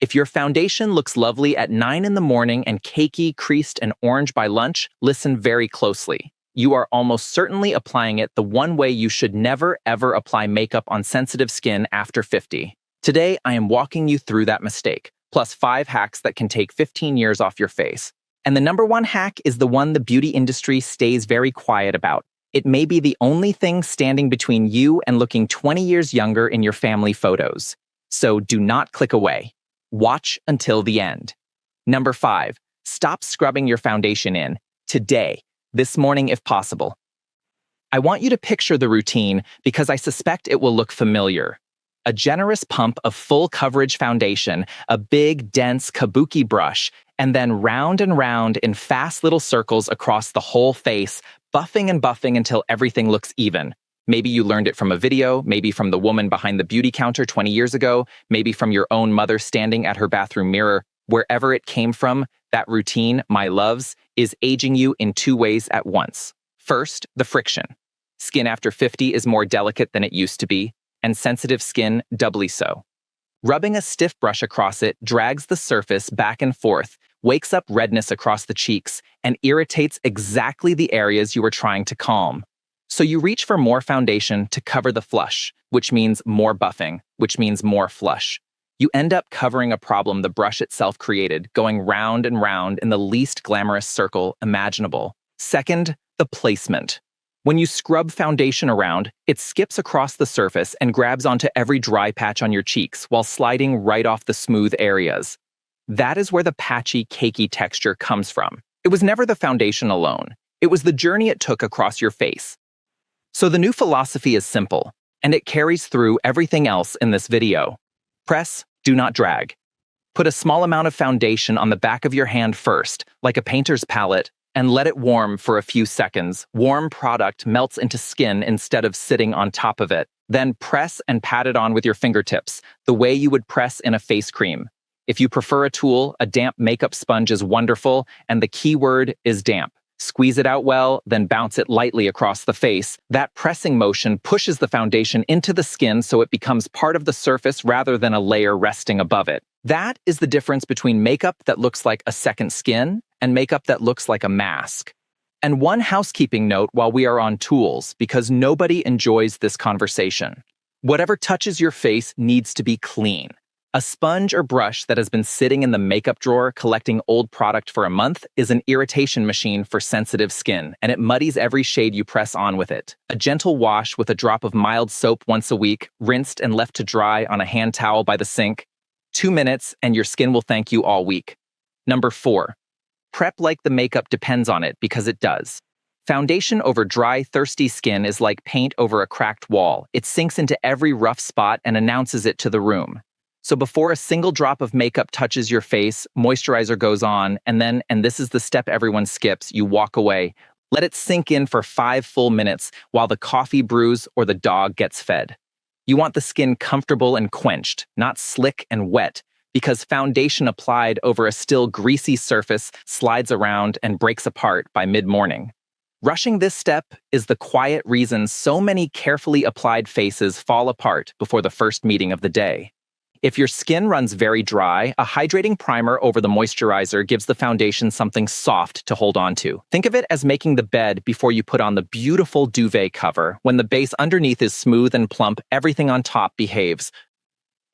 If your foundation looks lovely at 9 in the morning and cakey, creased, and orange by lunch, listen very closely. You are almost certainly applying it the one way you should never, ever apply makeup on sensitive skin after 50. Today, I am walking you through that mistake, plus 5 hacks that can take 15 years off your face. And the number one hack is the one the beauty industry stays very quiet about. It may be the only thing standing between you and looking 20 years younger in your family photos. So do not click away. Watch until the end. Number 5, stop scrubbing your foundation in today, this morning if possible. I want you to picture the routine because I suspect it will look familiar. A generous pump of full coverage foundation, a big, dense kabuki brush, and then round and round in fast little circles across the whole face, buffing and buffing until everything looks even. Maybe you learned it from a video, maybe from the woman behind the beauty counter 20 years ago, maybe from your own mother standing at her bathroom mirror. Wherever it came from, that routine, my loves, is aging you in 2 ways at once. First, the friction. Skin after 50 is more delicate than it used to be, and sensitive skin doubly so. Rubbing a stiff brush across it drags the surface back and forth, wakes up redness across the cheeks, and irritates exactly the areas you were trying to calm. So you reach for more foundation to cover the flush, which means more buffing, which means more flush. You end up covering a problem the brush itself created, going round and round in the least glamorous circle imaginable. Second, the placement. When you scrub foundation around, it skips across the surface and grabs onto every dry patch on your cheeks while sliding right off the smooth areas. That is where the patchy, cakey texture comes from. It was never the foundation alone. It was the journey it took across your face. So the new philosophy is simple, and it carries through everything else in this video. Press, do not drag. Put a small amount of foundation on the back of your hand first, like a painter's palette, and let it warm for a few seconds. Warm product melts into skin instead of sitting on top of it. Then press and pat it on with your fingertips, the way you would press in a face cream. If you prefer a tool, a damp makeup sponge is wonderful, and the key word is damp. Squeeze it out well, then bounce it lightly across the face. That pressing motion pushes the foundation into the skin so it becomes part of the surface rather than a layer resting above it. That is the difference between makeup that looks like a second skin and makeup that looks like a mask. And one housekeeping note while we are on tools, because nobody enjoys this conversation. Whatever touches your face needs to be clean. A sponge or brush that has been sitting in the makeup drawer collecting old product for a month is an irritation machine for sensitive skin, and it muddies every shade you press on with it. A gentle wash with a drop of mild soap once a week, rinsed and left to dry on a hand towel by the sink. 2 minutes and your skin will thank you all week. Number 4. Prep like the makeup depends on it, because it does. Foundation over dry, thirsty skin is like paint over a cracked wall. It sinks into every rough spot and announces it to the room. So before a single drop of makeup touches your face, moisturizer goes on, and then, and this is the step everyone skips, you walk away. Let it sink in for 5 full minutes while the coffee brews or the dog gets fed. You want the skin comfortable and quenched, not slick and wet, because foundation applied over a still greasy surface slides around and breaks apart by mid-morning. Rushing this step is the quiet reason so many carefully applied faces fall apart before the first meeting of the day. If your skin runs very dry, a hydrating primer over the moisturizer gives the foundation something soft to hold on to. Think of it as making the bed before you put on the beautiful duvet cover. When the base underneath is smooth and plump, everything on top behaves.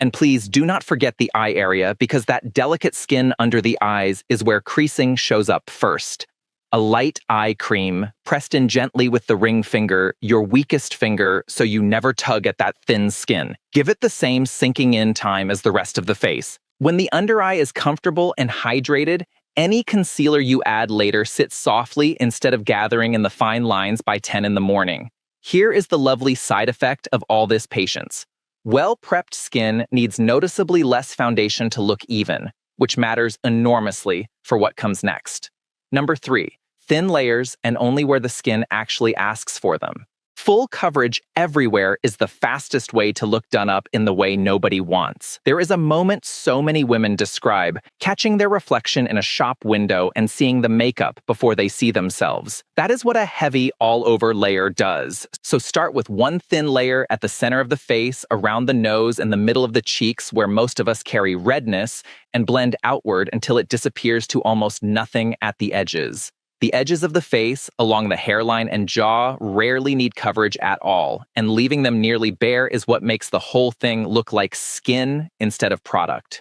And please do not forget the eye area, because that delicate skin under the eyes is where creasing shows up first. A light eye cream, pressed in gently with the ring finger, your weakest finger, so you never tug at that thin skin. Give it the same sinking in time as the rest of the face. When the under eye is comfortable and hydrated, any concealer you add later sits softly instead of gathering in the fine lines by 10 in the morning. Here is the lovely side effect of all this patience. Well-prepped skin needs noticeably less foundation to look even, which matters enormously for what comes next. Number 3, thin layers and only where the skin actually asks for them. Full coverage everywhere is the fastest way to look done up in the way nobody wants. There is a moment so many women describe, catching their reflection in a shop window and seeing the makeup before they see themselves. That is what a heavy all-over layer does. So start with one thin layer at the center of the face, around the nose and the middle of the cheeks where most of us carry redness, and blend outward until it disappears to almost nothing at the edges. The edges of the face, along the hairline and jaw, rarely need coverage at all, and leaving them nearly bare is what makes the whole thing look like skin instead of product.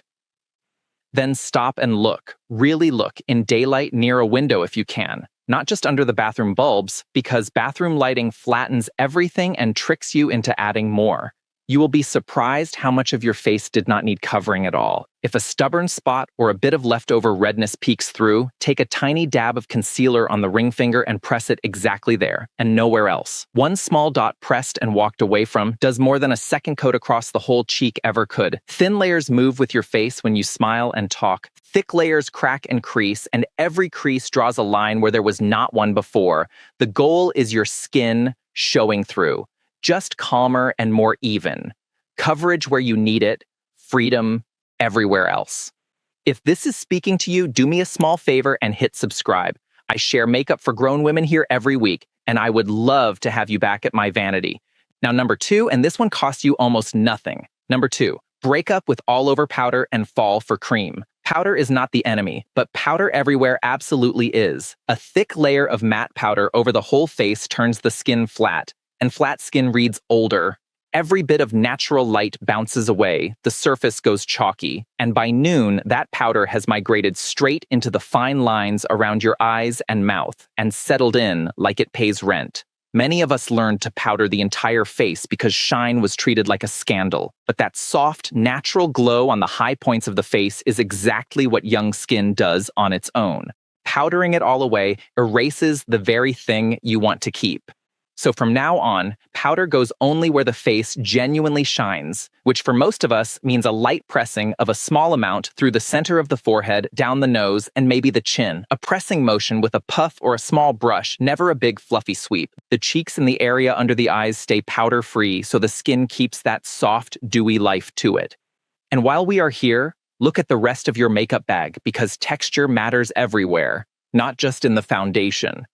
Then stop and look, really look, in daylight near a window if you can, not just under the bathroom bulbs, because bathroom lighting flattens everything and tricks you into adding more. You will be surprised how much of your face did not need covering at all. If a stubborn spot or a bit of leftover redness peeks through, take a tiny dab of concealer on the ring finger and press it exactly there, and nowhere else. One small dot pressed and walked away from does more than a second coat across the whole cheek ever could. Thin layers move with your face when you smile and talk. Thick layers crack and crease, and every crease draws a line where there was not one before. The goal is your skin showing through. Just calmer and more even. Coverage where you need it, freedom everywhere else. If this is speaking to you, do me a small favor and hit subscribe. I share makeup for grown women here every week, and I would love to have you back at my vanity. Now, number 2, and this one costs you almost nothing. Number 2, break up with all-over powder and fall for cream. Powder is not the enemy, but powder everywhere absolutely is. A thick layer of matte powder over the whole face turns the skin flat, and flat skin reads older. Every bit of natural light bounces away, the surface goes chalky, and by noon, that powder has migrated straight into the fine lines around your eyes and mouth, and settled in like it pays rent. Many of us learned to powder the entire face because shine was treated like a scandal, but that soft, natural glow on the high points of the face is exactly what young skin does on its own. Powdering it all away erases the very thing you want to keep. So from now on, powder goes only where the face genuinely shines, which for most of us means a light pressing of a small amount through the center of the forehead, down the nose, and maybe the chin. A pressing motion with a puff or a small brush, never a big fluffy sweep. The cheeks and the area under the eyes stay powder-free, so the skin keeps that soft, dewy life to it. And while we are here, look at the rest of your makeup bag, because texture matters everywhere, not just in the foundation.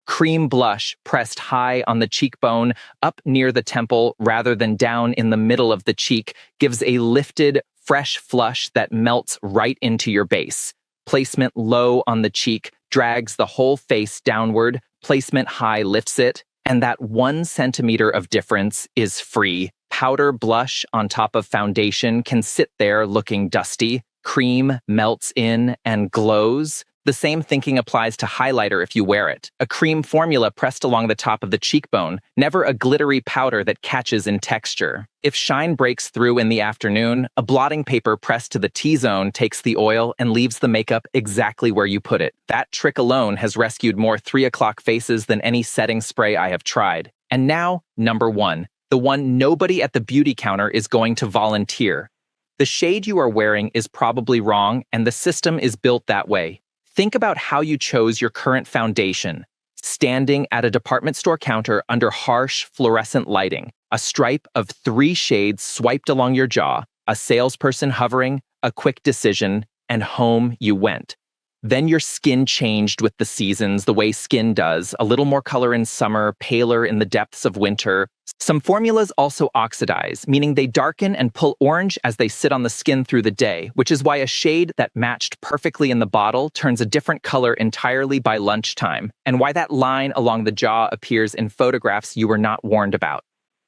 Cream blush pressed high on the cheekbone, up near the temple rather than down in the middle of the cheek, gives a lifted, fresh flush that melts right into your base. Placement low on the cheek drags the whole face downward, placement high lifts it, and that 1 centimeter of difference is free. Powder blush on top of foundation can sit there looking dusty. Cream melts in and glows. The same thinking applies to highlighter if you wear it. A cream formula pressed along the top of the cheekbone, never a glittery powder that catches in texture. If shine breaks through in the afternoon, a blotting paper pressed to the T-zone takes the oil and leaves the makeup exactly where you put it. That trick alone has rescued more 3 o'clock faces than any setting spray I have tried. And now, number 1, the one nobody at the beauty counter is going to volunteer. The shade you are wearing is probably wrong, and the system is built that way. Think about how you chose your current foundation. Standing at a department store counter under harsh fluorescent lighting, a stripe of 3 shades swiped along your jaw, a salesperson hovering, a quick decision, and home you went. Then your skin changed with the seasons, the way skin does, a little more color in summer, paler in the depths of winter. Some formulas also oxidize, meaning they darken and pull orange as they sit on the skin through the day, which is why a shade that matched perfectly in the bottle turns a different color entirely by lunchtime, and why that line along the jaw appears in photographs you were not warned about.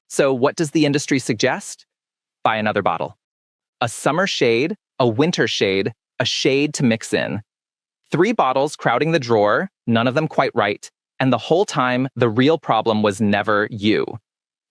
So what does the industry suggest? Buy another bottle. A summer shade, a winter shade, a shade to mix in. 3 bottles crowding the drawer, none of them quite right, and the whole time, the real problem was never you.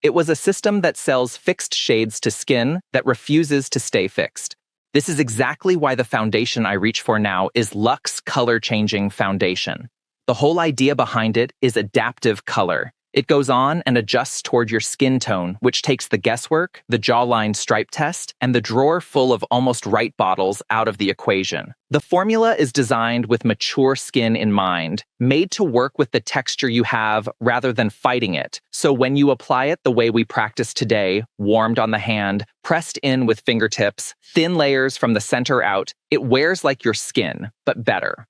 It was a system that sells fixed shades to skin that refuses to stay fixed. This is exactly why the foundation I reach for now is Luxe Color Changing Foundation. The whole idea behind it is adaptive color. It goes on and adjusts toward your skin tone, which takes the guesswork, the jawline stripe test, and the drawer full of almost right bottles out of the equation. The formula is designed with mature skin in mind, made to work with the texture you have rather than fighting it. So when you apply it the way we practice today, warmed on the hand, pressed in with fingertips, thin layers from the center out, it wears like your skin, but better.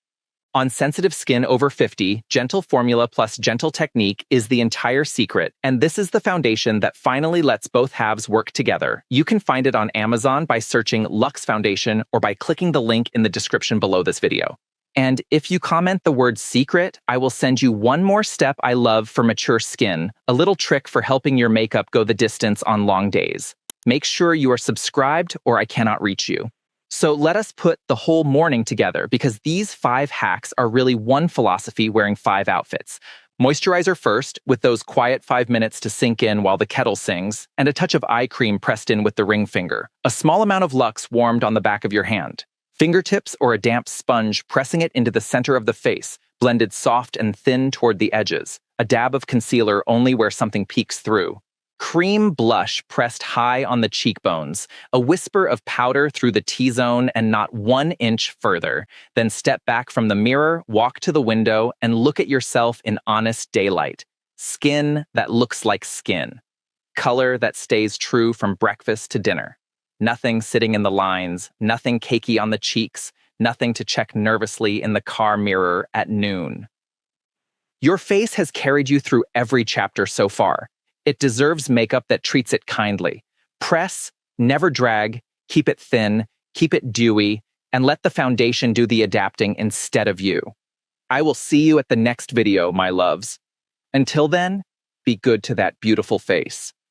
On sensitive skin over 50, Gentle Formula plus Gentle Technique is the entire secret, and this is the foundation that finally lets both halves work together. You can find it on Amazon by searching Luxe Foundation or by clicking the link in the description below this video. And if you comment the word secret, I will send you one more step I love for mature skin, a little trick for helping your makeup go the distance on long days. Make sure you are subscribed or I cannot reach you. So let us put the whole morning together because these 5 hacks are really one philosophy wearing 5 outfits. Moisturizer first, with those quiet 5 minutes to sink in while the kettle sings, and a touch of eye cream pressed in with the ring finger. A small amount of Luxe warmed on the back of your hand. Fingertips or a damp sponge pressing it into the center of the face, blended soft and thin toward the edges. A dab of concealer only where something peeks through. Cream blush pressed high on the cheekbones, a whisper of powder through the T-zone and not 1 inch further. Then step back from the mirror, walk to the window, and look at yourself in honest daylight. Skin that looks like skin. Color that stays true from breakfast to dinner. Nothing sitting in the lines, nothing cakey on the cheeks, nothing to check nervously in the car mirror at noon. Your face has carried you through every chapter so far. It deserves makeup that treats it kindly. Press, never drag, keep it thin, keep it dewy, and let the foundation do the adapting instead of you. I will see you at the next video, my loves. Until then, be good to that beautiful face.